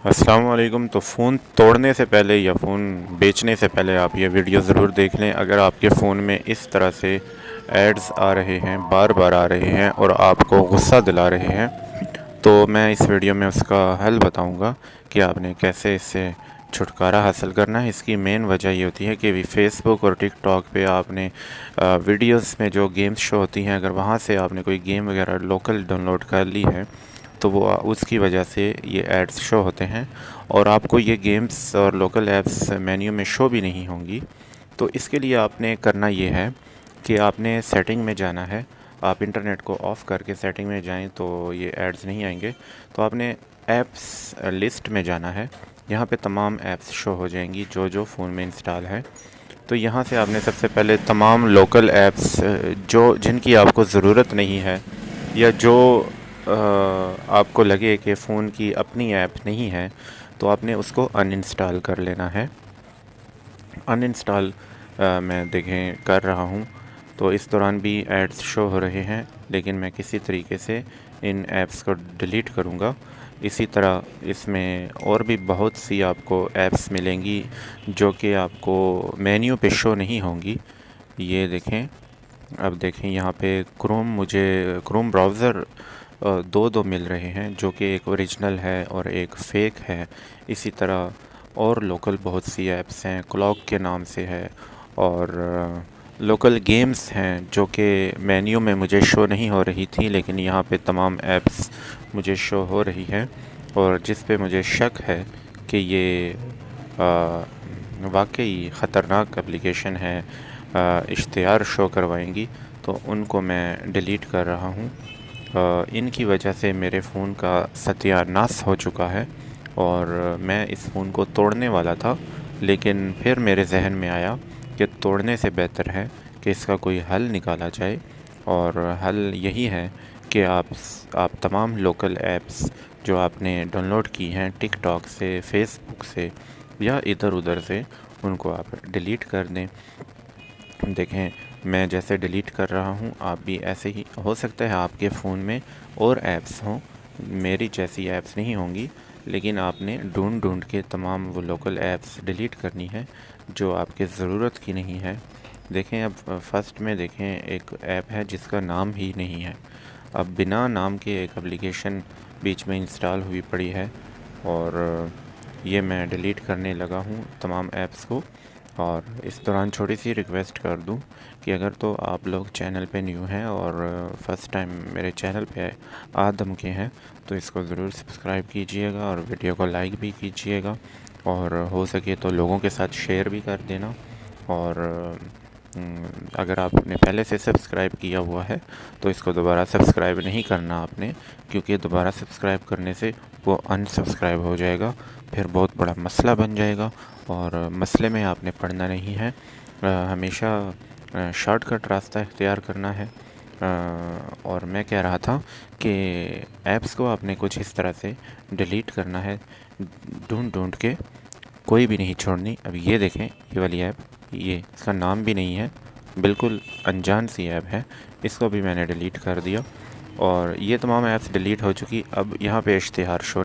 السلام علیکم۔ تو فون توڑنے سے پہلے یا فون بیچنے سے پہلے آپ یہ ویڈیو ضرور دیکھ لیں۔ اگر آپ کے فون میں اس طرح سے ایڈز آ رہے ہیں، بار بار آ رہے ہیں اور آپ کو غصہ دلا رہے ہیں، تو میں اس ویڈیو میں اس کا حل بتاؤں گا کہ آپ نے کیسے اس سے چھٹکارا حاصل کرنا ہے۔ اس کی مین وجہ یہ ہوتی ہے کہ فیس بک اور ٹک ٹاک پہ آپ نے ویڈیوز میں جو گیمز شو ہوتی ہیں، اگر وہاں سے آپ نے کوئی گیم وغیرہ لوکل ڈاؤن لوڈ کر لی ہے تو وہ اس کی وجہ سے یہ ایڈز شو ہوتے ہیں اور آپ کو یہ گیمز اور لوکل ایپس مینیو میں شو بھی نہیں ہوں گی۔ تو اس کے لیے آپ نے کرنا یہ ہے کہ آپ نے سیٹنگ میں جانا ہے۔ آپ انٹرنیٹ کو آف کر کے سیٹنگ میں جائیں تو یہ ایڈز نہیں آئیں گے۔ تو آپ نے ایپس لسٹ میں جانا ہے، یہاں پہ تمام ایپس شو ہو جائیں گی جو فون میں انسٹال ہے۔ تو یہاں سے آپ نے سب سے پہلے تمام لوکل ایپس جن کی آپ کو ضرورت نہیں ہے یا جو آپ کو لگے کہ فون کی اپنی ایپ نہیں ہے، تو آپ نے اس کو ان انسٹال کر لینا ہے۔ ان انسٹال میں دیکھیں کر رہا ہوں، تو اس دوران بھی ایڈز شو ہو رہے ہیں، لیکن میں کسی طریقے سے ان ایپس کو ڈیلیٹ کروں گا۔ اسی طرح اس میں اور بھی بہت سی آپ کو ایپس ملیں گی جو کہ آپ کو مینیو پہ شو نہیں ہوں گی۔ یہ دیکھیں، اب دیکھیں یہاں پہ مجھے کروم براؤزر دو مل رہے ہیں، جو کہ ایک اوریجنل ہے اور ایک فیک ہے۔ اسی طرح اور لوکل بہت سی ایپس ہیں، کلاک کے نام سے ہے، اور لوکل گیمز ہیں جو کہ مینیو میں مجھے شو نہیں ہو رہی تھی، لیکن یہاں پہ تمام ایپس مجھے شو ہو رہی ہے، اور جس پہ مجھے شک ہے کہ یہ واقعی خطرناک اپلیکیشن ہے، اشتہار شو کروائیں گی، تو ان کو میں ڈیلیٹ کر رہا ہوں۔ ان کی وجہ سے میرے فون کا ستیہ ناش ہو چکا ہے، اور میں اس فون کو توڑنے والا تھا، لیکن پھر میرے ذہن میں آیا کہ توڑنے سے بہتر ہے کہ اس کا کوئی حل نکالا جائے، اور حل یہی ہے کہ آپ تمام لوکل ایپس جو آپ نے ڈاؤن لوڈ کی ہیں ٹک ٹاک سے، فیس بک سے یا ادھر ادھر سے، ان کو آپ ڈیلیٹ کر دیں۔ دیکھیں میں جیسے ڈیلیٹ کر رہا ہوں، آپ بھی ایسے ہی ہو سکتا ہے آپ کے فون میں اور ایپس ہوں، میری جیسی ایپس نہیں ہوں گی، لیکن آپ نے ڈھونڈ کے تمام وہ لوکل ایپس ڈیلیٹ کرنی ہے جو آپ کے ضرورت کی نہیں ہے۔ دیکھیں اب فرسٹ میں دیکھیں ایک ایپ ہے جس کا نام ہی نہیں ہے، اب بنا نام کے ایک اپلیکیشن بیچ میں انسٹال ہوئی پڑی ہے، اور یہ میں ڈیلیٹ کرنے لگا ہوں تمام ایپس کو۔ اور اس دوران چھوٹی سی ریکویسٹ کر دوں کہ اگر تو آپ لوگ چینل پہ نیو ہیں اور فرسٹ ٹائم میرے چینل پہ آدم کے ہیں، تو اس کو ضرور سبسکرائب کیجئے گا اور ویڈیو کو لائک بھی کیجئے گا، اور ہو سکے تو لوگوں کے ساتھ شیئر بھی کر دینا۔ اور اگر آپ نے پہلے سے سبسکرائب کیا ہوا ہے تو اس کو دوبارہ سبسکرائب نہیں کرنا آپ نے، کیونکہ دوبارہ سبسکرائب کرنے سے وہ ان سبسکرائب ہو جائے گا، پھر بہت بڑا مسئلہ بن جائے گا، اور مسئلے میں آپ نے پڑنا نہیں ہے۔ ہمیشہ شارٹ کٹ راستہ اختیار کرنا ہے۔ اور میں کہہ رہا تھا کہ ایپس کو آپ نے کچھ اس طرح سے ڈیلیٹ کرنا ہے، ڈھونڈ کے، کوئی بھی نہیں چھوڑنی۔ اب یہ دیکھیں یہ والی ایپ، یہ اس کا نام بھی نہیں ہے، بالکل انجان سی ایپ ہے، اس کو بھی میں نے ڈیلیٹ کر دیا، اور یہ تمام ایپس ڈیلیٹ ہو چکی۔ اب یہاں پہ اشتہار شو